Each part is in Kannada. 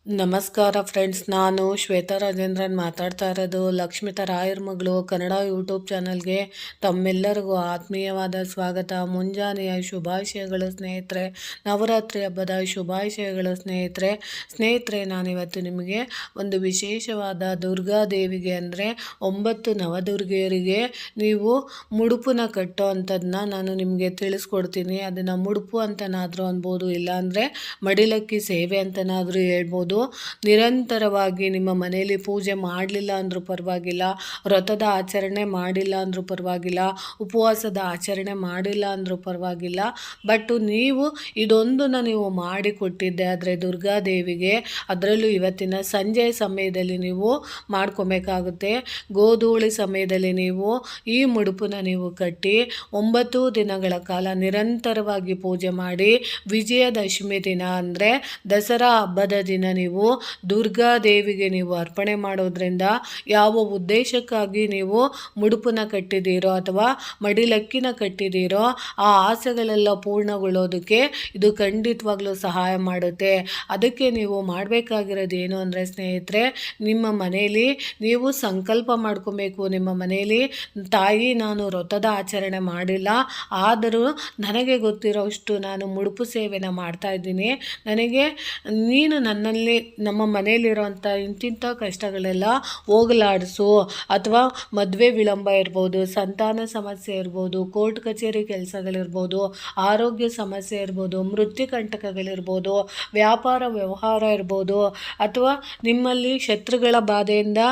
ನಮಸ್ಕಾರ ಫ್ರೆಂಡ್ಸ್, ನಾನು ಶ್ವೇತಾ ರಾಜೇಂದ್ರನ್ ಮಾತಾಡ್ತಾ ಇರೋದು. ಲಕ್ಷ್ಮಿತಾ ರಾಯರ್ ಮಗಳು ಕನ್ನಡ ಯೂಟ್ಯೂಬ್ ಚಾನಲ್ಗೆ ತಮ್ಮೆಲ್ಲರಿಗೂ ಆತ್ಮೀಯವಾದ ಸ್ವಾಗತ. ಮುಂಜಾನೆಯ ಶುಭಾಶಯಗಳು ಸ್ನೇಹಿತರೆ. ನವರಾತ್ರಿ ಹಬ್ಬದ ಶುಭಾಶಯಗಳು ಸ್ನೇಹಿತರೆ. ನಾನಿವತ್ತು ನಿಮಗೆ ಒಂದು ವಿಶೇಷವಾದ ದುರ್ಗಾದೇವಿಗೆ ಅಂದರೆ 9 ನವದುರ್ಗೆಯರಿಗೆ ನೀವು ಮುಡುಪನ್ನ ಕಟ್ಟೋ ಅಂಥದ್ದನ್ನ ನಾನು ನಿಮಗೆ ತಿಳಿಸ್ಕೊಡ್ತೀನಿ. ಅದನ್ನು ಮುಡುಪು ಅಂತನಾದರೂ ಅನ್ಬೋದು, ಇಲ್ಲಾಂದರೆ ಮಡಿಲಕ್ಕಿ ಸೇವೆ ಅಂತನಾದರೂ ಹೇಳ್ಬೋದು. ನಿರಂತರವಾಗಿ ನಿಮ್ಮ ಮನೆಯಲ್ಲಿ ಪೂಜೆ ಮಾಡಲಿಲ್ಲ ಅಂದರೂ ಪರವಾಗಿಲ್ಲ, ವ್ರತದ ಆಚರಣೆ ಮಾಡಿಲ್ಲ ಅಂದರೂ ಪರವಾಗಿಲ್ಲ, ಉಪವಾಸದ ಆಚರಣೆ ಮಾಡಿಲ್ಲ ಅಂದರೂ ಪರವಾಗಿಲ್ಲ, ಬಟ್ ನೀವು ಇದೊಂದನ್ನು ನೀವು ಮಾಡಿಕೊಟ್ಟಿದ್ದೆ ಆದರೆ ದುರ್ಗಾದೇವಿಗೆ, ಅದರಲ್ಲೂ ಇವತ್ತಿನ ಸಂಜೆ ಸಮಯದಲ್ಲಿ ನೀವು ಮಾಡ್ಕೊಬೇಕಾಗುತ್ತೆ. ಗೋಧೂಳಿ ಸಮಯದಲ್ಲಿ ನೀವು ಈ ಮುಡುಪನ್ನ ನೀವು ಕಟ್ಟಿ 9 ದಿನಗಳ ಕಾಲ ನಿರಂತರವಾಗಿ ಪೂಜೆ ಮಾಡಿ, ವಿಜಯದಶಮಿ ದಿನ ಅಂದರೆ ದಸರಾ ಹಬ್ಬದ ದಿನ ನೀವು ದುರ್ಗಾದೇವಿಗೆ ನೀವು ಅರ್ಪಣೆ ಮಾಡೋದ್ರಿಂದ, ಯಾವ ಉದ್ದೇಶಕ್ಕಾಗಿ ನೀವು ಮುಡುಪನ್ನ ಕಟ್ಟಿದ್ದೀರೋ ಅಥವಾ ಮಡಿಲಕ್ಕಿನ ಕಟ್ಟಿದ್ದೀರೋ ಆ ಆಸೆಗಳೆಲ್ಲ ಪೂರ್ಣಗೊಳ್ಳೋದಕ್ಕೆ ಇದು ಖಂಡಿತವಾಗ್ಲೂ ಸಹಾಯ ಮಾಡುತ್ತೆ. ಅದಕ್ಕೆ ನೀವು ಮಾಡಬೇಕಾಗಿರೋದು ಏನು ಅಂದರೆ ಸ್ನೇಹಿತರೆ, ನಿಮ್ಮ ಮನೆಯಲ್ಲಿ ನೀವು ಸಂಕಲ್ಪ ಮಾಡ್ಕೊಬೇಕು. ನಿಮ್ಮ ಮನೆಯಲ್ಲಿ ತಾಯಿ, ನಾನು ವ್ರತದ ಆಚರಣೆ ಮಾಡಿಲ್ಲ, ಆದರೂ ನನಗೆ ಗೊತ್ತಿರೋಷ್ಟು ನಾನು ಮುಡುಪು ಸೇವೆನ ಮಾಡ್ತಾ ಇದ್ದೀನಿ. ನನಗೆ ನೀನು ನನ್ನಲ್ಲಿ, ನಮ್ಮ ಮನೆಯಲ್ಲಿರೋಂಥ ಇಂತಿಂಥ ಕಷ್ಟಗಳೆಲ್ಲ ಹೋಗಲಾಡಿಸು. ಅಥವಾ ಮದುವೆ ವಿಳಂಬ ಇರ್ಬೋದು, ಸಂತಾನ ಸಮಸ್ಯೆ ಇರ್ಬೋದು, ಕೋರ್ಟ್ ಕಚೇರಿ ಕೆಲಸಗಳಿರ್ಬೋದು, ಆರೋಗ್ಯ ಸಮಸ್ಯೆ ಇರ್ಬೋದು, ಮೃತ್ಯುಕಂಟಕಗಳಿರ್ಬೋದು, ವ್ಯಾಪಾರ ವ್ಯವಹಾರ ಇರ್ಬೋದು, ಅಥವಾ ನಿಮ್ಮಲ್ಲಿ ಶತ್ರುಗಳ ಬಾಧೆಯಿಂದ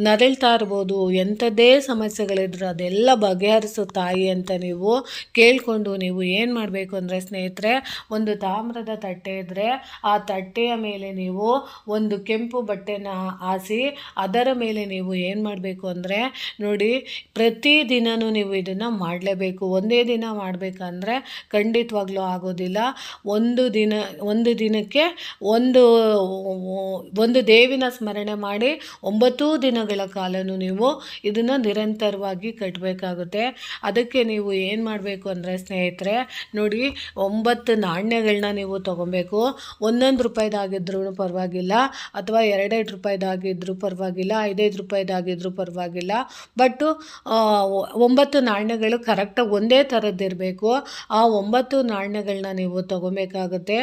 ನರಳ್ತಾ ಇರ್ಬೋದು, ಎಂಥದ್ದೇ ಸಮಸ್ಯೆಗಳಿದ್ರು ಅದೆಲ್ಲ ಬಗೆಹರಿಸು ತಾಯಿ ಅಂತ ನೀವು ಕೇಳಿಕೊಂಡು ನೀವು ಏನು ಮಾಡಬೇಕು ಅಂದರೆ ಸ್ನೇಹಿತರೆ, ಒಂದು ತಾಮ್ರದ ತಟ್ಟೆ ಇದ್ದರೆ ಆ ತಟ್ಟೆಯ ಮೇಲೆ ನೀವು ಒಂದು ಕೆಂಪು ಬಟ್ಟೆನ ಹಾಸಿ ಅದರ ಮೇಲೆ ನೀವು ಏನು ಮಾಡಬೇಕು ಅಂದರೆ, ನೋಡಿ, ಪ್ರತಿದಿನವೂ ನೀವು ಇದನ್ನು ಮಾಡಲೇಬೇಕು. ಒಂದೇ ದಿನ ಮಾಡಬೇಕಂದ್ರೆ ಖಂಡಿತವಾಗ್ಲೂ ಆಗೋದಿಲ್ಲ. ಒಂದು ದಿನಕ್ಕೆ ಒಂದು ದೇವಿನ ಸ್ಮರಣೆ ಮಾಡಿ 9 ದಿನಗಳ ಕಾಲನೂ ನೀವು ಇದನ್ನು ನಿರಂತರವಾಗಿ ಕಟ್ಟಬೇಕಾಗುತ್ತೆ. ಅದಕ್ಕೆ ನೀವು ಏನು ಮಾಡಬೇಕು ಅಂದರೆ ಸ್ನೇಹಿತರೆ, ನೋಡಿ, 9 ನಾಣ್ಯಗಳನ್ನ ನೀವು ತೊಗೊಬೇಕು. 1 ರೂಪಾಯಿದಾಗಿದ್ರೂ ಪರವಾಗಿಲ್ಲ, ಅಥವಾ 2 ರೂಪಾಯಿದಾಗಿದ್ರೂ ಪರವಾಗಿಲ್ಲ, 5 ರೂಪಾಯಿದಾಗಿದ್ರೂ ಪರವಾಗಿಲ್ಲ, ಬಟ್ 9 ನಾಣ್ಯಗಳು ಕರೆಕ್ಟಾಗಿ ಒಂದೇ ಥರದ್ದಿರಬೇಕು. ಆ 9 ನಾಣ್ಯಗಳನ್ನ ನೀವು ತೊಗೊಬೇಕಾಗುತ್ತೆ.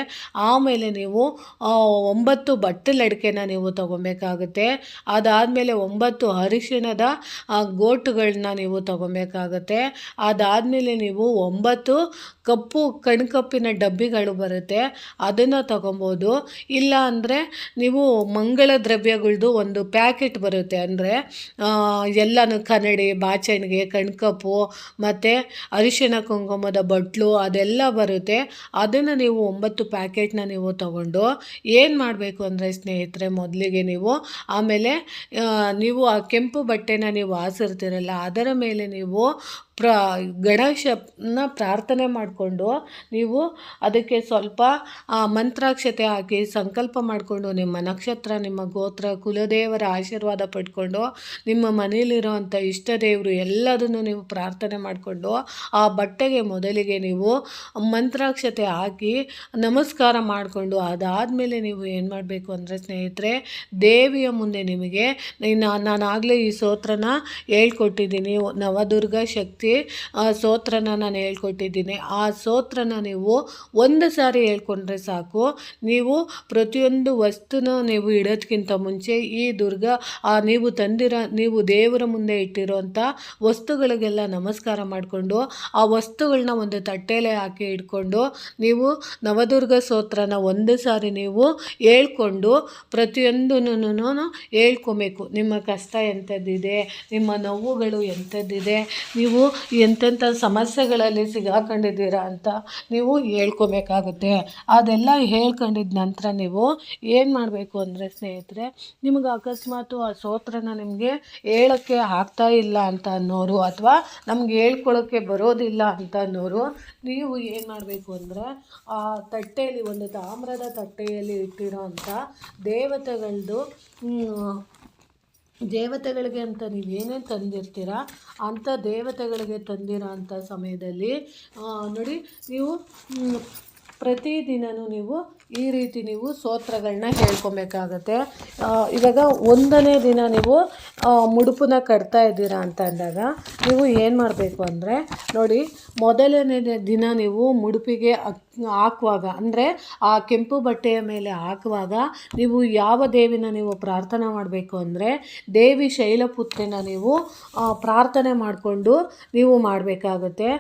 ಆಮೇಲೆ ನೀವು 9 ಬಟ್ಟಲಡಿಕೆನ ನೀವು ತೊಗೊಬೇಕಾಗುತ್ತೆ. ಅದಾದಮೇಲೆ 9 ಅರಿಶಿಣದ ಗೋಟುಗಳನ್ನ ನೀವು ತೊಗೊಬೇಕಾಗುತ್ತೆ. ಅದಾದಮೇಲೆ ನೀವು 9 ಕಪ್ಪು ಕಣ್ಕಪ್ಪಿನ ಡಬ್ಬಿಗಳು ಬರುತ್ತೆ, ಅದನ್ನು ತೊಗೊಬೋದು. ಇಲ್ಲ ಅಂದರೆ ನೀವು ಮಂಗಳ ದ್ರವ್ಯಗಳದ್ದು ಒಂದು ಪ್ಯಾಕೆಟ್ ಬರುತ್ತೆ, ಅಂದರೆ ಎಲ್ಲನೂ ಕನ್ನಡಿ, ಬಾಚಣಿಗೆ, ಕಣ್ಕಪ್ಪು ಮತ್ತು ಅರಿಶಿಣ ಕುಂಕುಮದ ಬಟ್ಲು ಅದೆಲ್ಲ ಬರುತ್ತೆ. ಅದನ್ನು ನೀವು 9 ಪ್ಯಾಕೆಟ್ನ ನೀವು ತೊಗೊಂಡು ಏನು ಮಾಡಬೇಕು ಅಂದರೆ ಸ್ನೇಹಿತರೆ, ಮೊದಲಿಗೆ ನೀವು ಆಮೇಲೆ ನೀವು ಆ ಕೆಂಪು ಬಟ್ಟೆನ ನೀವು ಹಾಸಿರ್ತೀರಲ್ಲ ಅದರ ಮೇಲೆ ನೀವು ಗಣೇಶನ ಪ್ರಾರ್ಥನೆ ಮಾಡಿಕೊಂಡು ನೀವು ಅದಕ್ಕೆ ಸ್ವಲ್ಪ ಮಂತ್ರಾಕ್ಷತೆ ಹಾಕಿ ಸಂಕಲ್ಪ ಮಾಡಿಕೊಂಡು ನಿಮ್ಮ ನಕ್ಷತ್ರ, ನಿಮ್ಮ ಗೋತ್ರ, ಕುಲದೇವರ ಆಶೀರ್ವಾದ ಪಡ್ಕೊಂಡು ನಿಮ್ಮ ಮನೆಯಲ್ಲಿರೋವಂಥ ಇಷ್ಟ ದೇವರು ಎಲ್ಲದನ್ನು ನೀವು ಪ್ರಾರ್ಥನೆ ಮಾಡಿಕೊಂಡು ಆ ಬಟ್ಟೆಗೆ ಮೊದಲಿಗೆ ನೀವು ಮಂತ್ರಾಕ್ಷತೆ ಹಾಕಿ ನಮಸ್ಕಾರ ಮಾಡಿಕೊಂಡು ಅದಾದಮೇಲೆ ನೀವು ಏನು ಮಾಡಬೇಕು ಅಂದರೆ ಸ್ನೇಹಿತರೆ, ದೇವಿಯ ಮುಂದೆ ನಿಮಗೆ ನಾನಾಗಲೇ ಈ ಸ್ತೋತ್ರನ ಹೇಳ್ಕೊಟ್ಟಿದ್ದೀನಿ, ನವದುರ್ಗಾ ಶಕ್ತಿ ಸ್ತೋತ್ರನ ನಾನು ಹೇಳ್ಕೊಟ್ಟಿದ್ದೀನಿ. ಆ ಸ್ತೋತ್ರನ ನೀವು ಒಂದು ಸಾರಿ ಹೇಳ್ಕೊಂಡ್ರೆ ಸಾಕು. ನೀವು ಪ್ರತಿಯೊಂದು ವಸ್ತುನ ನೀವು ಇಡೋದಕ್ಕಿಂತ ಮುಂಚೆ ಈ ನೀವು ದೇವರ ಮುಂದೆ ಇಟ್ಟಿರೋಂಥ ವಸ್ತುಗಳಿಗೆಲ್ಲ ನಮಸ್ಕಾರ ಮಾಡಿಕೊಂಡು ಆ ವಸ್ತುಗಳನ್ನ ಒಂದು ತಟ್ಟೆಲೆ ಹಾಕಿ ಇಟ್ಕೊಂಡು ನೀವು ನವದುರ್ಗ ಸ್ತೋತ್ರನ ಒಂದು ಸಾರಿ ನೀವು ಹೇಳ್ಕೊಂಡು ಪ್ರತಿಯೊಂದನ್ನು ಹೇಳ್ಕೊಬೇಕು. ನಿಮ್ಮ ಕಷ್ಟ ಎಂಥದ್ದಿದೆ, ನಿಮ್ಮ ನೋವುಗಳು ಎಂಥದ್ದಿದೆ, ನೀವು ಎಂತೆಂಥ ಸಮಸ್ಯೆಗಳಲ್ಲಿ ಸಿಗಾಕೊಂಡಿದ್ದೀರ, ಇದ್ದೀರಾ ಅಂತ ನೀವು ಹೇಳ್ಕೊಬೇಕಾಗುತ್ತೆ. ಅದೆಲ್ಲ ಹೇಳ್ಕೊಂಡಿದ್ದ ನಂತರ ನೀವು ಏನು ಮಾಡಬೇಕು ಅಂದರೆ ಸ್ನೇಹಿತರೆ, ನಿಮಗೆ ಅಕಸ್ಮಾತು ಆ ಸ್ತೋತ್ರನ ನಿಮಗೆ ಹೇಳೋಕ್ಕೆ ಆಗ್ತಾ ಇಲ್ಲ ಅಂತ ಅನ್ನೋರು, ಅಥವಾ ನಮ್ಗೆ ಹೇಳ್ಕೊಳೋಕ್ಕೆ ಬರೋದಿಲ್ಲ ಅಂತ ಅನ್ನೋರು, ನೀವು ಏನು ಮಾಡಬೇಕು ಅಂದರೆ ಆ ತಟ್ಟೆಯಲ್ಲಿ, ಒಂದು ತಾಮ್ರದ ತಟ್ಟೆಯಲ್ಲಿ ಇಟ್ಟಿರೋ ಅಂಥ ದೇವತೆಗಳಿಗೆ ಅಂತ ನೀವೇನೇನು ತಂದಿರ್ತೀರ ಅಂಥ ದೇವತೆಗಳಿಗೆ ತಂದಿರೋ ಅಂಥ ಸಮಯದಲ್ಲಿ ನೋಡಿ, ನೀವು ಪ್ರತಿದಿನವೂ ನೀವು ಈ ರೀತಿ ನೀವು ಸ್ತೋತ್ರಗಳನ್ನ ಹೇಳ್ಕೊಬೇಕಾಗತ್ತೆ. ಇವಾಗ 1ನೇ ದಿನ ನೀವು ಮುಡುಪನ್ನ ಕಟ್ತಾ ಇದ್ದೀರಾ ಅಂತ ಅಂದಾಗ ನೀವು ಏನು ಮಾಡಬೇಕು ಅಂದರೆ ನೋಡಿ, ಮೊದಲನೇ ದಿನ ನೀವು ಮುಡುಪಿಗೆ ಹಾಕುವಾಗ, ಅಂದರೆ ಆ ಕೆಂಪು ಬಟ್ಟೆಯ ಮೇಲೆ ಹಾಕುವಾಗ ನೀವು ಯಾವ ದೇವಿನ ನೀವು ಪ್ರಾರ್ಥನೆ ಮಾಡಬೇಕು ಅಂದರೆ ದೇವಿ ಶೈಲಪುತ್ರಿನ ನೀವು ಪ್ರಾರ್ಥನೆ ಮಾಡಿಕೊಂಡು ನೀವು ಮಾಡಬೇಕಾಗುತ್ತೆ.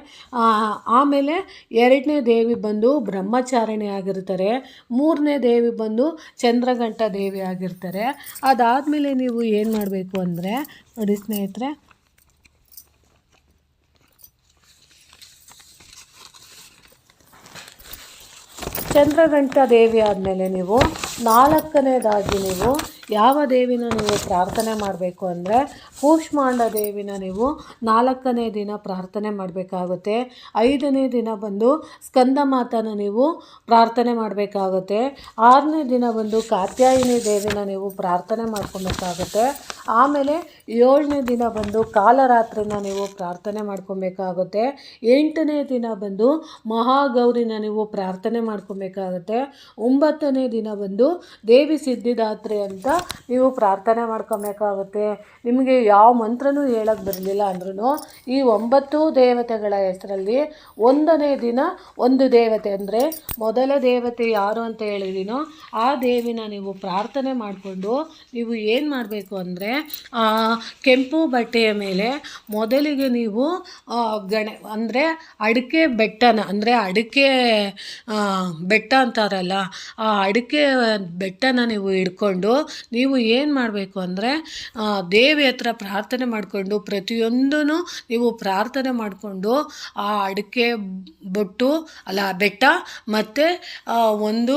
ಆಮೇಲೆ 2ನೇ ದೇವಿ ಬಂದು ಬ್ರಹ್ಮಚಾರಿಣಿ ಆಗಿರ್ತಾರೆ, 3ನೇ ದೇವಿ ಬಂದು ಚಂದ್ರಘಂಟ ದೇವಿ ಆಗಿರ್ತಾರೆ. ಅದಾದಮೇಲೆ ನೀವು ಏನು ಮಾಡಬೇಕು ಅಂದರೆ ನೋಡಿ ಸ್ನೇಹಿತರೆ, ಚಂದ್ರಘಂಟ ದೇವಿ ಆದಮೇಲೆ ನೀವು 4ನೇದಾಗಿ ನೀವು ಯಾವ ದೇವಿನ ನೀವು ಪ್ರಾರ್ಥನೆ ಮಾಡಬೇಕು ಅಂದರೆ ಕೂಷ್ಮಾಂಡ ದೇವಿನ ನೀವು 4ನೇ ದಿನ ಪ್ರಾರ್ಥನೆ ಮಾಡಬೇಕಾಗುತ್ತೆ. 5ನೇ ದಿನ ಬಂದು ಸ್ಕಂದ ಮಾತನ ನೀವು ಪ್ರಾರ್ಥನೆ ಮಾಡಬೇಕಾಗುತ್ತೆ. 6ನೇ ದಿನ ಬಂದು ಕಾತ್ಯಾಯಿನಿ ದೇವಿನ ನೀವು ಪ್ರಾರ್ಥನೆ ಮಾಡ್ಕೊಬೇಕಾಗುತ್ತೆ. ಆಮೇಲೆ 7ನೇ ದಿನ ಬಂದು ಕಾಲರಾತ್ರಿನ ನೀವು ಪ್ರಾರ್ಥನೆ ಮಾಡ್ಕೊಬೇಕಾಗುತ್ತೆ. 8ನೇ ದಿನ ಬಂದು ಮಹಾಗೌರಿನ ನೀವು ಪ್ರಾರ್ಥನೆ ಮಾಡ್ಕೊಬೇಕಾಗುತ್ತೆ. 9ನೇ ದಿನ ಬಂದು ದೇವಿ ಸಿದ್ಧಿದಾತ್ರಿ ಅಂತ ನೀವು ಪ್ರಾರ್ಥನೆ ಮಾಡ್ಕೊಬೇಕಾಗುತ್ತೆ. ನಿಮಗೆ ಯಾವ ಮಂತ್ರನೂ ಹೇಳಕ್ಕೆ ಬರಲಿಲ್ಲ ಅಂದ್ರೂ ಈ 9 ದೇವತೆಗಳ ಹೆಸರಲ್ಲಿ 1ನೇ ದಿನ ಒಂದು ದೇವತೆ, ಅಂದರೆ ಮೊದಲ ದೇವತೆ ಯಾರು ಅಂತ ಹೇಳಿದೀನೋ ಆ ದೇವಿನ ನೀವು ಪ್ರಾರ್ಥನೆ ಮಾಡಿಕೊಂಡು ನೀವು ಏನು ಮಾಡಬೇಕು ಅಂದರೆ ಕೆಂಪು ಬಟ್ಟೆಯ ಮೇಲೆ ಮೊದಲಿಗೆ ನೀವು ಅಂದರೆ ಅಡಿಕೆ ಬೆಟ್ಟನ, ಅಂದರೆ ಅಡಿಕೆ ಬೆಟ್ಟ ಅಂತಾರಲ್ಲ, ಆ ಅಡಿಕೆ ಬೆಟ್ಟನ ನೀವು ಹಿಡ್ಕೊಂಡು ನೀವು ಏನು ಮಾಡಬೇಕು ಅಂದರೆ ದೇವಿ ಹತ್ರ ಪ್ರಾರ್ಥನೆ ಮಾಡಿಕೊಂಡು ಪ್ರತಿಯೊಂದೂ ನೀವು ಪ್ರಾರ್ಥನೆ ಮಾಡಿಕೊಂಡು ಆ ಅಡಿಕೆ ಬೆಟ್ಟ ಮತ್ತು ಒಂದು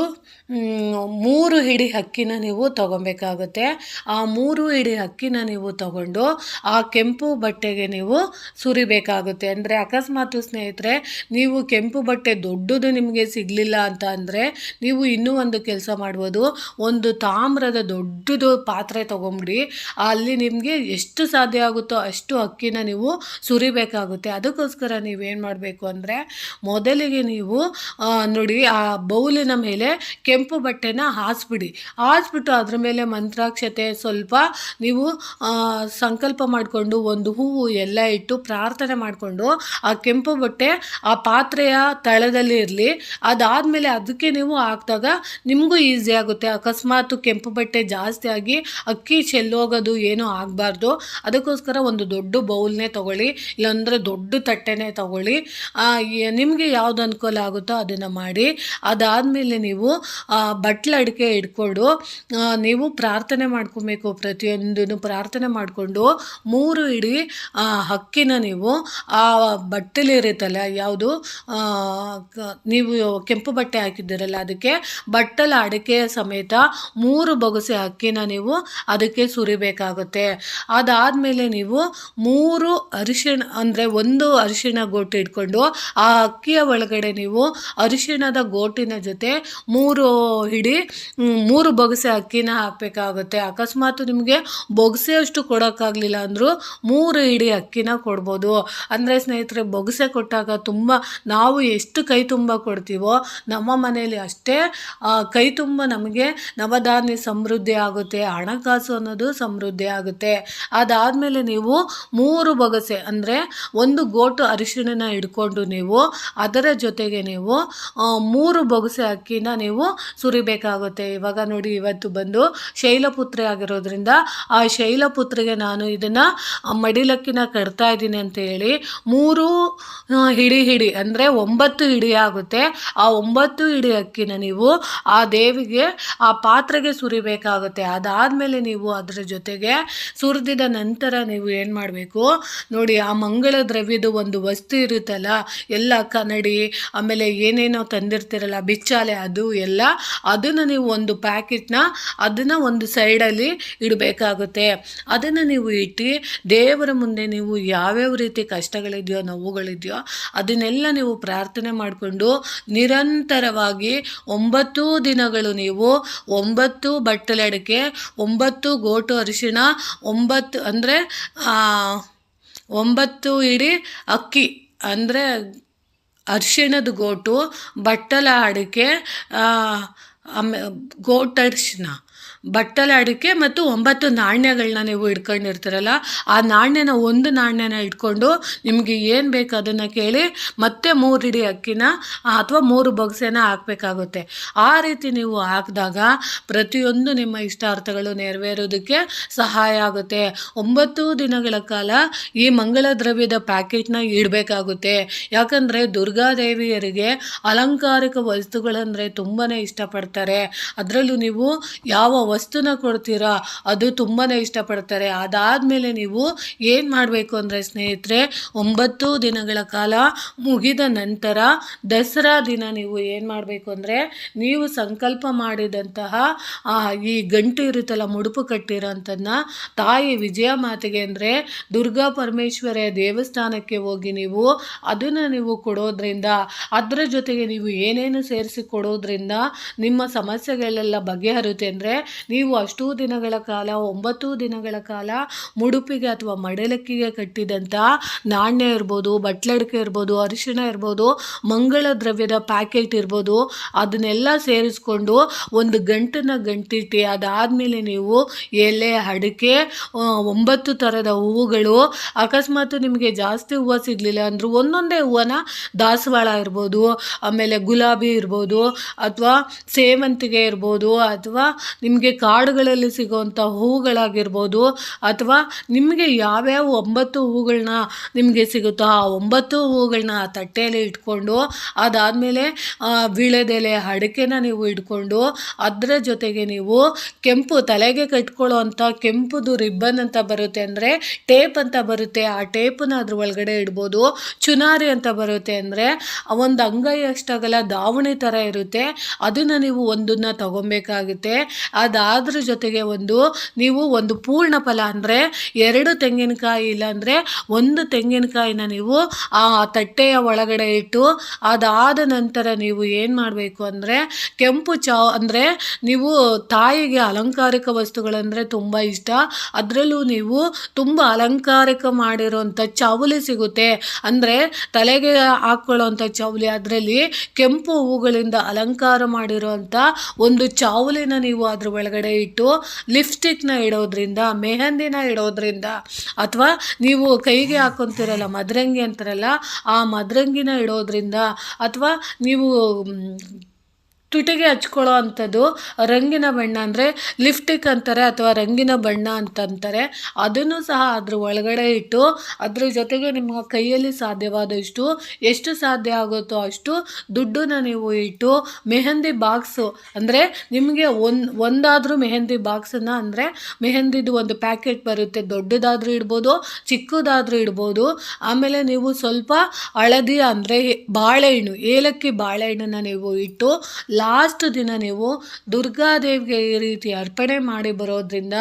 3 ಹಿಡಿ ಅಕ್ಕಿನ ನೀವು ತೊಗೊಬೇಕಾಗುತ್ತೆ. ಆ 3 ಹಿಡಿ ಅಕ್ಕಿನ ನೀವು ತಗೊಂಡು ಆ ಕೆಂಪು ಬಟ್ಟೆಗೆ ನೀವು ಸುರಿಬೇಕಾಗುತ್ತೆ. ಅಂದರೆ ಅಕಸ್ಮಾತ್ ಸ್ನೇಹಿತರೆ, ನೀವು ಕೆಂಪು ಬಟ್ಟೆ ದೊಡ್ಡದು ನಿಮಗೆ ಸಿಗಲಿಲ್ಲ ಅಂತ ಅಂದರೆ ನೀವು ಇನ್ನೂ ಒಂದು ಕೆಲಸ ಮಾಡ್ಬೋದು, ಒಂದು ತಾಮ್ರದ ದೊಡ್ಡದು ಪಾತ್ರೆ ತೊಗೊಂಬಿಡಿ, ಅಲ್ಲಿ ನಿಮಗೆ ಎಷ್ಟು ಸಾಧ್ಯ ಆಗುತ್ತೋ ಅಷ್ಟು ಅಕ್ಕಿನ ನೀವು ಸುರಿಬೇಕಾಗುತ್ತೆ. ಅದಕ್ಕೋಸ್ಕರ ನೀವೇನು ಮಾಡಬೇಕು ಅಂದರೆ ಮೊದಲಿಗೆ ನೀವು ನೋಡಿ, ಆ ಬೌಲಿನ ಮೇಲೆ ಕೆಂಪು ಬಟ್ಟೆನ ಹಾಸ್ಬಿಟ್ಟು ಅದ್ರ ಮೇಲೆ ಮಂತ್ರಾಕ್ಷತೆ ಸ್ವಲ್ಪ ನೀವು ಸಂಕಲ್ಪ ಮಾಡಿಕೊಂಡು ಒಂದು ಹೂವು ಎಲ್ಲ ಇಟ್ಟು ಪ್ರಾರ್ಥನೆ ಮಾಡಿಕೊಂಡು ಆ ಕೆಂಪು ಬಟ್ಟೆ ಆ ಪಾತ್ರೆಯ ತಳದಲ್ಲಿ ಇರಲಿ. ಅದಾದಮೇಲೆ ಅದಕ್ಕೆ ನೀವು ಹಾಕಿದಾಗ ನಿಮಗೂ ಈಸಿ ಆಗುತ್ತೆ. ಅಕಸ್ಮಾತ್ ಕೆಂಪು ಬಟ್ಟೆ ಜಾಸ್ತಿ ಆಗಿ ಅಕ್ಕಿ ಚೆಲ್ಲೋಗೋದು ಏನೂ ಆಗಬಾರ್ದು. ಅದಕ್ಕೋಸ್ಕರ ಒಂದು ದೊಡ್ಡ ಬೌಲ್ನೇ ತೊಗೊಳ್ಳಿ, ಇಲ್ಲಾಂದರೆ ದೊಡ್ಡ ತಟ್ಟೆನೇ ತೊಗೊಳ್ಳಿ, ನಿಮಗೆ ಯಾವುದು ಅನುಕೂಲ ಆಗುತ್ತೋ ಅದನ್ನು ಮಾಡಿ. ಅದಾದಮೇಲೆ ನೀವು ಅಡಿಕೆ ಇಟ್ಕೊಂಡು ನೀವು ಪ್ರಾರ್ಥನೆ ಮಾಡ್ಕೊಬೇಕು. ಪ್ರತಿಯೊಂದನ್ನು ಪ್ರಾರ್ಥನೆ ಮಾಡಿಕೊಂಡು 3 ಹಿಡಿ ಅಕ್ಕಿನ ನೀವು ಆ ಬಟ್ಟಲಿರುತ್ತಲ್ಲ, ಯಾವುದು ನೀವು ಕೆಂಪು ಬಟ್ಟೆ ಹಾಕಿದ್ದೀರಲ್ಲ ಅದಕ್ಕೆ ಬಟ್ಟಲ ಅಡಿಕೆಯ ಸಮೇತ 3 ಬೊಗಸೆ ಅಕ್ಕಿನ ನೀವು ಅದಕ್ಕೆ ಸುರಿಬೇಕಾಗುತ್ತೆ. ಅದಾದಮೇಲೆ ನೀವು 3 ಅರಿಶಿಣ, ಅಂದರೆ 1 ಅರಿಶಿಣ ಗೋಟು ಇಟ್ಕೊಂಡು ಆ ಅಕ್ಕಿಯ ಒಳಗಡೆ ನೀವು ಅರಿಶಿಣದ ಗೋಟಿನ ಜೊತೆ 3 ಬೊಗಸೆ ಅಕ್ಕಿನ ಹಾಕಬೇಕಾಗುತ್ತೆ. ಅಕಸ್ಮಾತ್ ನಿಮಗೆ ಬೊಗಸೆ ಅಷ್ಟು ಕೊಡೋಕ್ಕಾಗಲಿಲ್ಲ ಅಂದರೂ 3 ಹಿಡಿ ಅಕ್ಕಿನ ಕೊಡ್ಬೋದು. ಅಂದರೆ ಸ್ನೇಹಿತರೆ, ಬೊಗಸೆ ಕೊಟ್ಟಾಗ ನಾವು ಎಷ್ಟು ಕೈ ತುಂಬ ಕೊಡ್ತೀವೋ ನಮ್ಮ ಮನೆಯಲ್ಲಿ ಅಷ್ಟೇ ಕೈ ತುಂಬ ನಮಗೆ ನವಧಾನ್ಯ ಸಮೃದ್ಧಿ ಆಗುತ್ತೆ, ಹಣಕಾಸು ಅನ್ನೋದು ಸಮೃದ್ಧಿ ಆಗುತ್ತೆ. ಅದಾದಮೇಲೆ ನೀವು 3 ಬೊಗಸೆ, ಅಂದರೆ 1 ಗೋಟು ಅರಿಶಿಣನ ಹಿಡ್ಕೊಂಡು ನೀವು ಅದರ ಜೊತೆಗೆ ನೀವು 3 ಬೊಗಸೆ ಅಕ್ಕಿನ ನೀವು ಸುರಿಬೇಕಾಗುತ್ತೆ. ಇವಾಗ ನೋಡಿ, ಇವತ್ತು ಬಂದು ಶೈಲಪುತ್ರಿ ಆಗಿರೋದ್ರಿಂದ ಆ ಶೈಲಪುತ್ರಿಗೆ ನಾನು ಇದನ್ನು ಮಡಿಲಕ್ಕಿನ ಕಟ್ತಾ ಇದ್ದೀನಿ ಅಂತ ಹೇಳಿ 3 ಹಿಡಿ ಅಂದರೆ 9 ಹಿಡಿ ಆಗುತ್ತೆ. ಆ 9 ಹಿಡಿ ಅಕ್ಕಿನ ನೀವು ಆ ದೇವಿಗೆ ಆ ಪಾತ್ರೆಗೆ ಸುರಿಬೇಕಾಗುತ್ತೆ. ಅದಾದಮೇಲೆ ನೀವು ಅದರ ಜೊತೆಗೆ ಸುರಿದಿದ ನಂತರ ನೀವು ಏನು ಮಾಡಬೇಕು ನೋಡಿ, ಆ ಮಂಗಳ ದ್ರವ್ಯದ ಒಂದು ವಸ್ತು ಇರುತ್ತಲ್ಲ, ಎಲ್ಲ ಕನ್ನಡಿ, ಆಮೇಲೆ ಏನೇನೋ ತಂದಿರ್ತಿರಲ್ಲ, ಬಿಚ್ಚಾಲೆ, ಅದು ಎಲ್ಲ ಅದನ್ನು ನೀವು ಒಂದು ಪ್ಯಾಕೆಟ್ನ ಅದನ್ನು ಒಂದು ಸೈಡಲ್ಲಿ ಇಡಬೇಕಾಗುತ್ತೆ. ಅದನ್ನು ನೀವು ಇಟ್ಟು ದೇವರ ಮುಂದೆ ನೀವು ಯಾವ್ಯಾವ ರೀತಿ ಕಷ್ಟಗಳಿದೆಯೋ, ನೋವುಗಳಿದೆಯೋ ಅದನ್ನೆಲ್ಲ ನೀವು ಪ್ರಾರ್ಥನೆ ಮಾಡಿಕೊಂಡು ನಿರಂತರವಾಗಿ 9 ದಿನಗಳು ನೀವು 9 ಬಟ್ಟಲ ಅಡಿಕೆ, 9 ಗೋಟು ಅರಿಶಿಣ, 9 ಅಂದರೆ 9 ಹಿಡಿ ಅಕ್ಕಿ ಅಂದರೆ ಅರಿಶಿಣದ ಗೋಟು, ಬಟ್ಟಲ ಅಡಿಕೆ, ಗೋಟರಿಶಿಣ, ಬಟ್ಟಲ ಅಡಿಕೆ ಮತ್ತು 9 ನಾಣ್ಯಗಳನ್ನ ನೀವು ಇಟ್ಕೊಂಡಿರ್ತೀರಲ್ಲ, ಆ ನಾಣ್ಯನ ಒಂದು ನಾಣ್ಯನ ಇಟ್ಕೊಂಡು ನಿಮಗೆ ಏನು ಬೇಕು ಅದನ್ನು ಕೇಳಿ ಮತ್ತೆ 3 ಹಿಡಿ ಅಕ್ಕಿನ ಅಥವಾ 3 ಬೊಗಸೆನ ಹಾಕಬೇಕಾಗುತ್ತೆ. ಆ ರೀತಿ ನೀವು ಹಾಕಿದಾಗ ಪ್ರತಿಯೊಂದು ನಿಮ್ಮ ಇಷ್ಟಾರ್ಥಗಳು ನೆರವೇರೋದಕ್ಕೆ ಸಹಾಯ ಆಗುತ್ತೆ. 9 ದಿನಗಳ ಕಾಲ ಈ ಮಂಗಳ ದ್ರವ್ಯದ ಪ್ಯಾಕೆಟ್ನ ಇಡಬೇಕಾಗುತ್ತೆ. ಯಾಕಂದರೆ ದುರ್ಗಾದೇವಿಯರಿಗೆ ಅಲಂಕಾರಿಕ ವಸ್ತುಗಳಂದರೆ ತುಂಬಾ ಇಷ್ಟಪಡ್ತಾರೆ. ಅದರಲ್ಲೂ ನೀವು ಯಾವ ವಸ್ತುನ ಕೊಡ್ತೀರಾ ಅದು ತುಂಬಾ ಇಷ್ಟಪಡ್ತಾರೆ. ಅದಾದಮೇಲೆ ನೀವು ಏನು ಮಾಡಬೇಕು ಅಂದರೆ ಸ್ನೇಹಿತರೆ, 9 ದಿನಗಳ ಕಾಲ ಮುಗಿದ ನಂತರ ದಸರಾ ದಿನ ನೀವು ಏನು ಮಾಡಬೇಕು ಅಂದರೆ, ನೀವು ಸಂಕಲ್ಪ ಮಾಡಿದಂತಹ ಈ ಗಂಟು ಇರುತ್ತಲ್ಲ, ಮುಡುಪು ಕಟ್ಟಿರೋಂಥದ್ದನ್ನ ತಾಯಿ ವಿಜಯ ಮಾತೆಗೆ ಅಂದರೆ ದುರ್ಗಾ ಪರಮೇಶ್ವರಿಯ ದೇವಸ್ಥಾನಕ್ಕೆ ಹೋಗಿ ನೀವು ಅದನ್ನು ನೀವು ಕೊಡೋದ್ರಿಂದ, ಅದರ ಜೊತೆಗೆ ನೀವು ಏನೇನು ಸೇರಿಸಿ ಕೊಡೋದ್ರಿಂದ ನಿಮ್ಮ ಸಮಸ್ಯೆಗಳೆಲ್ಲ ಬಗೆಹರುತ್ತೆ. ಅಂದರೆ ನೀವು ಅಷ್ಟೂ ದಿನಗಳ ಕಾಲ 9 ದಿನಗಳ ಕಾಲ ಮುಡುಪಿಗೆ ಅಥವಾ ಮಡಲಕ್ಕಿಗೆ ಕಟ್ಟಿದಂಥ ನಾಣ್ಯ ಇರ್ಬೋದು, ಬಟ್ಲಡಿಕೆ ಇರ್ಬೋದು, ಅರಿಶಿಣ ಇರ್ಬೋದು, ಮಂಗಳ ದ್ರವ್ಯದ ಪ್ಯಾಕೆಟ್ ಇರ್ಬೋದು, ಅದನ್ನೆಲ್ಲ ಸೇರಿಸ್ಕೊಂಡು ಒಂದು ಗಂಟನ್ನು ಗಂಟಿಟ್ಟು ಅದಾದಮೇಲೆ ನೀವು ಎಲೆ, ಅಡಿಕೆ, 9 ಥರದ ಹೂವುಗಳು, ಅಕಸ್ಮಾತ್ ನಿಮಗೆ ಜಾಸ್ತಿ ಹೂವು ಸಿಗಲಿಲ್ಲ ಅಂದರೂ ಒಂದೊಂದೇ ಹೂವನ್ನ, ದಾಸವಾಳ ಇರ್ಬೋದು, ಆಮೇಲೆ ಗುಲಾಬಿ ಇರ್ಬೋದು, ಅಥವಾ ಸೇವಂತಿಗೆ ಇರ್ಬೋದು, ಅಥವಾ ನಿಮಗೆ ಕಾಡುಗಳಲ್ಲಿ ಸಿಗೋವಂಥ ಹೂವುಗಳಾಗಿರ್ಬೋದು, ಅಥವಾ ನಿಮಗೆ ಯಾವ್ಯಾವ 9 ಹೂವುಗಳನ್ನ ನಿಮಗೆ ಸಿಗುತ್ತೋ ಆ 9 ಹೂವುಗಳನ್ನ ಆ ತಟ್ಟೆಯಲ್ಲಿ ಇಟ್ಕೊಂಡು, ಅದಾದಮೇಲೆ ವೀಳ್ಯದೆಲೆ, ಅಡಿಕೆನ ನೀವು ಇಟ್ಕೊಂಡು ಅದರ ಜೊತೆಗೆ ನೀವು ಕೆಂಪು ತಲೆಗೆ ಕಟ್ಕೊಳ್ಳೋ ಅಂಥ ಕೆಂಪುದು ರಿಬ್ಬನ್ ಅಂತ ಬರುತ್ತೆ, ಅಂದರೆ ಟೇಪ್ ಅಂತ ಬರುತ್ತೆ, ಆ ಟೇಪನ್ನ ಅದ್ರ ಒಳಗಡೆ ಇಡ್ಬೋದು. ಚುನಾರಿ ಅಂತ ಬರುತ್ತೆ, ಅಂದರೆ ಒಂದು ಅಂಗೈ ಅಷ್ಟಾಗಲ್ಲ ದಾವಣಿ ಥರ ಇರುತ್ತೆ, ಅದನ್ನು ನೀವು ಒಂದನ್ನು ತಗೊಬೇಕಾಗುತ್ತೆ. ಅದಾದ್ರ ಜೊತೆಗೆ ನೀವು ಒಂದು ಪೂರ್ಣ ಫಲ ಅಂದರೆ 2 ತೆಂಗಿನಕಾಯಿ ಇಲ್ಲಾಂದರೆ 1 ತೆಂಗಿನಕಾಯಿನ ನೀವು ಆ ತಟ್ಟೆಯ ಒಳಗಡೆ ಇಟ್ಟು, ಅದಾದ ನಂತರ ನೀವು ಏನು ಮಾಡಬೇಕು ಅಂದರೆ ಕೆಂಪು ಅಂದರೆ ನೀವು ತಾಯಿಗೆ ಅಲಂಕಾರಿಕ ವಸ್ತುಗಳಂದರೆ ತುಂಬ ಇಷ್ಟ, ಅದರಲ್ಲೂ ನೀವು ತುಂಬ ಅಲಂಕಾರಿಕ ಮಾಡಿರೋಂಥ ಚೌಲಿ ಸಿಗುತ್ತೆ, ಅಂದರೆ ತಲೆಗೆ ಹಾಕ್ಕೊಳ್ಳೋವಂಥ ಚೌಲಿ, ಅದರಲ್ಲಿ ಕೆಂಪು ಹೂಗಳಿಂದ ಅಲಂಕಾರ ಮಾಡಿರೋಂಥ ಒಂದು ಚೌಲಿನ ನೀವು ಅದ್ರ ಒಳಗಡೆ ಇಟ್ಟು ಲಿಪ್ಸ್ಟಿಕ್ನ ಇಡೋದ್ರಿಂದ, ಮೆಹಂದಿನ ಇಡೋದ್ರಿಂದ, ಅಥವಾ ನೀವು ಕೈಗೆ ಹಾಕೊತಿರಲ್ಲ ಮದರಂಗಿ ಅಂತಾರಲ್ಲ, ಆ ಮದರಂಗಿನ ಇಡೋದ್ರಿಂದ, ಅಥವಾ ನೀವು ತುಟಿಗೆ ಹಚ್ಕೊಳ್ಳೋ ಅಂಥದ್ದು ರಂಗಿನ ಬಣ್ಣ ಅಂದರೆ ಲಿಪ್ಸ್ಟಿಕ್ ಅಂತಾರೆ ಅಥವಾ ರಂಗಿನ ಬಣ್ಣ ಅಂತಂತಾರೆ, ಅದನ್ನು ಸಹ ಅದ್ರ ಒಳಗಡೆ ಇಟ್ಟು ಅದ್ರ ಜೊತೆಗೆ ನಿಮ್ಮ ಕೈಯಲ್ಲಿ ಸಾಧ್ಯವಾದಷ್ಟು ಎಷ್ಟು ಸಾಧ್ಯ ಆಗುತ್ತೋ ಅಷ್ಟು ದುಡ್ಡನ್ನ ನೀವು ಇಟ್ಟು ಮೆಹಂದಿ ಬಾಕ್ಸು, ಅಂದರೆ ನಿಮಗೆ ಒಂದಾದರೂ ಮೆಹಂದಿ ಬಾಕ್ಸನ್ನು, ಅಂದರೆ ಮೆಹಂದಿದು ಒಂದು ಪ್ಯಾಕೆಟ್ ಬರುತ್ತೆ, ದೊಡ್ಡದಾದರೂ ಇಡ್ಬೋದು, ಚಿಕ್ಕದಾದರೂ ಇಡ್ಬೋದು. ಆಮೇಲೆ ನೀವು ಸ್ವಲ್ಪ ಹಳದಿ ಅಂದರೆ ಬಾಳೆಹಣ್ಣು, ಏಲಕ್ಕಿ ಬಾಳೆಹಣ್ಣನ್ನು ನೀವು ಇಟ್ಟು ಲಾಸ್ಟ್ ದಿನ ನೀವು ದುರ್ಗಾದೇವಿಗೆ ಈ ರೀತಿ ಅರ್ಪಣೆ ಮಾಡಿ ಬರೋದ್ರಿಂದ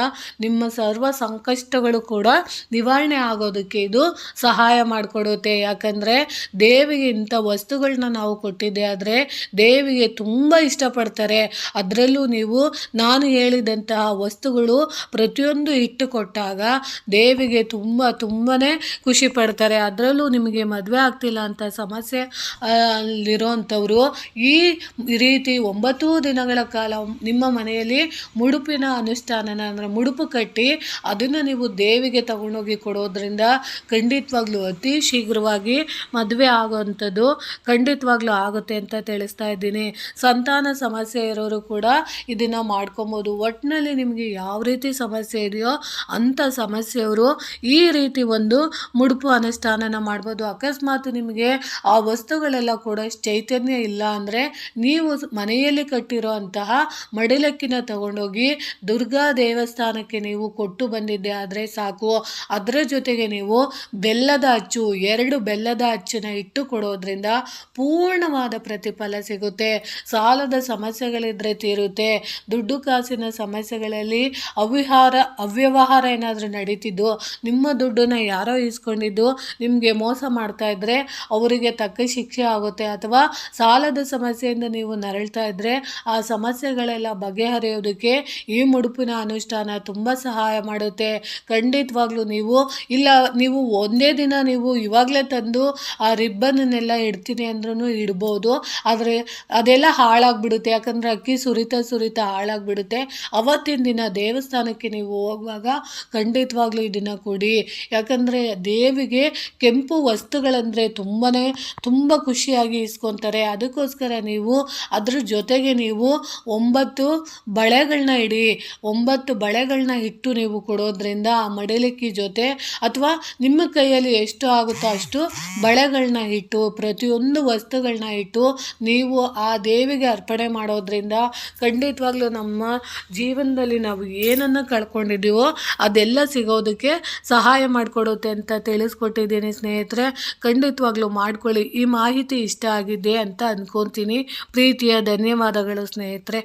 ನಿಮ್ಮ ಸರ್ವ ಸಂಕಷ್ಟಗಳು ಕೂಡ ನಿವಾರಣೆ ಆಗೋದಕ್ಕೆ ಇದು ಸಹಾಯ ಮಾಡಿಕೊಡುತ್ತೆ. ಯಾಕಂದರೆ ದೇವಿಗೆ ಇಂಥ ವಸ್ತುಗಳನ್ನ ನಾವು ಕೊಟ್ಟಿದ್ದೆ ಆದರೆ ದೇವಿಗೆ ತುಂಬ ಇಷ್ಟಪಡ್ತಾರೆ. ಅದರಲ್ಲೂ ನೀವು ನಾನು ಹೇಳಿದಂತಹ ವಸ್ತುಗಳು ಪ್ರತಿಯೊಂದು ಇಟ್ಟು ಕೊಟ್ಟಾಗ ದೇವಿಗೆ ತುಂಬಾ ಖುಷಿ ಪಡ್ತಾರೆ. ಅದರಲ್ಲೂ ನಿಮಗೆ ಮದುವೆ ಆಗ್ತಿಲ್ಲ ಅಂತ ಸಮಸ್ಯೆ ಅಲ್ಲಿರೋಂಥವ್ರು ಈ ರೀತಿ ರೀತಿ 9 ದಿನಗಳ ಕಾಲ ನಿಮ್ಮ ಮನೆಯಲ್ಲಿ ಮುಡುಪಿನ ಅನುಷ್ಠಾನನ ಅಂದರೆ ಮುಡುಪು ಕಟ್ಟಿ ಅದನ್ನು ನೀವು ದೇವಿಗೆ ತಗೊಂಡೋಗಿ ಕೊಡೋದ್ರಿಂದ ಖಂಡಿತವಾಗ್ಲೂ ಅತಿ ಶೀಘ್ರವಾಗಿ ಮದುವೆ ಆಗೋವಂಥದ್ದು ಖಂಡಿತವಾಗ್ಲೂ ಆಗುತ್ತೆ ಅಂತ ತಿಳಿಸ್ತಾ ಇದ್ದೀನಿ. ಸಂತಾನ ಸಮಸ್ಯೆ ಇರೋರು ಕೂಡ ಇದನ್ನು ಮಾಡ್ಕೊಬೋದು. ಒಟ್ಟಿನಲ್ಲಿ ನಿಮಗೆ ಯಾವ ರೀತಿ ಸಮಸ್ಯೆ ಇದೆಯೋ ಅಂಥ ಸಮಸ್ಯೆಯವರು ಈ ರೀತಿ ಒಂದು ಮುಡುಪು ಅನುಷ್ಠಾನನ ಮಾಡ್ಬೋದು. ಅಕಸ್ಮಾತ್ ನಿಮಗೆ ಆ ವಸ್ತುಗಳೆಲ್ಲ ಕೂಡ ಚೈತನ್ಯ ಇಲ್ಲ ಅಂದರೆ ನೀವು ಮನೆಯಲ್ಲಿ ಕಟ್ಟಿರೋ ಅಂತಹ ಮಡಿಲಕ್ಕಿನ ತಗೊಂಡೋಗಿ ದುರ್ಗಾ ದೇವಸ್ಥಾನಕ್ಕೆ ನೀವು ಕೊಟ್ಟು ಬಂದಿದ್ದೆ ಆದರೆ ಸಾಕು. ಅದರ ಜೊತೆಗೆ ನೀವು ಬೆಲ್ಲದ ಅಚ್ಚು 2 ಬೆಲ್ಲದ ಅಚ್ಚನ್ನ ಇಟ್ಟು ಕೊಡೋದ್ರಿಂದ ಪೂರ್ಣವಾದ ಪ್ರತಿಫಲ ಸಿಗುತ್ತೆ. ಸಾಲದ ಸಮಸ್ಯೆಗಳಿದ್ರೆ ತೀರುತ್ತೆ. ದುಡ್ಡು ಕಾಸಿನ ಸಮಸ್ಯೆಗಳಲ್ಲಿ ಅವ್ಯವಹಾರ ಏನಾದರೂ ನಡೀತಿದ್ದು ನಿಮ್ಮ ದುಡ್ಡನ್ನ ಯಾರೋ ಇಸ್ಕೊಂಡಿದ್ದು ನಿಮಗೆ ಮೋಸ ಮಾಡ್ತಾ ಇದ್ದರೆ ಅವರಿಗೆ ತಕ್ಕ ಶಿಕ್ಷೆ ಆಗುತ್ತೆ. ಅಥವಾ ಸಾಲದ ಸಮಸ್ಯೆಯಿಂದ ನೀವು ನರಳ್ತಾ ಇದ್ದರೆ ಆ ಸಮಸ್ಯೆಗಳೆಲ್ಲ ಬಗೆಹರಿಯೋದಕ್ಕೆ ಈ ಮುಡುಪಿನ ಅನುಷ್ಠಾನ ತುಂಬ ಸಹಾಯ ಮಾಡುತ್ತೆ. ಖಂಡಿತವಾಗ್ಲೂ ನೀವು ಒಂದೇ ದಿನ ನೀವು ಇವಾಗಲೇ ತಂದು ಆ ರಿಬ್ಬನ್ನೆಲ್ಲ ಇಡ್ತೀನಿ ಅಂದ್ರೂ ಇಡ್ಬೋದು. ಆದರೆ ಅದೆಲ್ಲ ಹಾಳಾಗ್ಬಿಡುತ್ತೆ. ಯಾಕಂದರೆ ಅಕ್ಕಿ ಸುರಿತಾ ಹಾಳಾಗ್ಬಿಡುತ್ತೆ. ಅವತ್ತಿನ ದಿನ ದೇವಸ್ಥಾನಕ್ಕೆ ನೀವು ಹೋಗುವಾಗ ಖಂಡಿತವಾಗ್ಲೂ ಇದನ್ನು ಕೊಡಿ. ಯಾಕಂದರೆ ದೇವಿಗೆ ಕೆಂಪು ವಸ್ತುಗಳಂದರೆ ತುಂಬ ಖುಷಿಯಾಗಿ ಇಸ್ಕೊತಾರೆ. ಅದಕ್ಕೋಸ್ಕರ ನೀವು ಅದ್ರ ಜೊತೆಗೆ ನೀವು 9 ಬಳೆಗಳನ್ನ ಇಡಿ. 9 ಬಳೆಗಳನ್ನ ಇಟ್ಟು ನೀವು ಕೊಡೋದ್ರಿಂದ ಆ ಮಡಿಲಕ್ಕಿ ಜೊತೆ ಅಥವಾ ನಿಮ್ಮ ಕೈಯಲ್ಲಿ ಎಷ್ಟು ಆಗುತ್ತೋ ಅಷ್ಟು ಬಳೆಗಳನ್ನ ಇಟ್ಟು ಪ್ರತಿಯೊಂದು ವಸ್ತುಗಳನ್ನ ಇಟ್ಟು ನೀವು ಆ ದೇವಿಗೆ ಅರ್ಪಣೆ ಮಾಡೋದ್ರಿಂದ ಖಂಡಿತವಾಗ್ಲೂ ನಮ್ಮ ಜೀವನದಲ್ಲಿ ನಾವು ಏನನ್ನು ಕಳ್ಕೊಂಡಿದ್ದೀವೋ ಅದೆಲ್ಲ ಸಿಗೋದಕ್ಕೆ ಸಹಾಯ ಮಾಡಿಕೊಡುತ್ತೆ ಅಂತ ತಿಳಿಸ್ಕೊಟ್ಟಿದ್ದೀನಿ ಸ್ನೇಹಿತರೆ. ಖಂಡಿತವಾಗ್ಲೂ ಮಾಡ್ಕೊಳ್ಳಿ. ಈ ಮಾಹಿತಿ ಇಷ್ಟ ಆಗಿದೆ ಅಂತ ಅಂದ್ಕೊತೀನಿ. ಪ್ರೀತಿಯ ಧನ್ಯವಾದಗಳು ಸ್ನೇಹಿತರೆ.